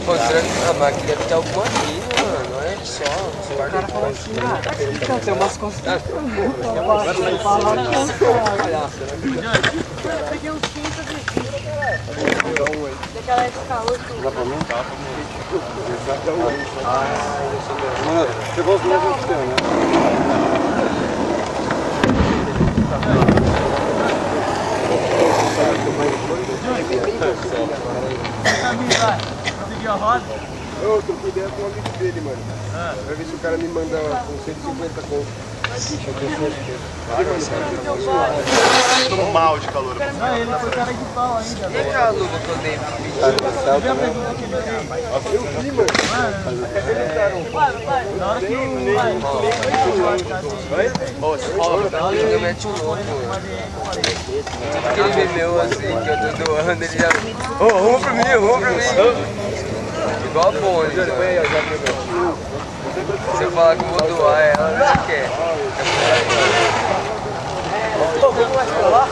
Pô, será que a máquina deve ter alguma coisa, mano? Não é só. O cara falou assim, então tem umas costas. Eu falo eu peguei uns 30 de daquela escalou tudo. Dá pra mim? Dá pra mim. Mano, pegou os mesmos que tem, né? Conseguiu a roda? Eu troquei ideia com um amigo dele, mano. Vai ver se o cara me manda com 150 conto. Tô mal de calor. Não, ele foi cara de pau ainda. E aquela luva que eu dei pro bicho? Você viu a pergunta que ele fez? Eu vi, mano. Na hora que o Eu meti um louco. Tudo que ele bebeu assim, que eu tô doando, ele já. Ô, arruma pra mim, arruma pra mim. Igual a Bonnie. Se eu falar que eu vou doar, ela não quer. Vamos lá.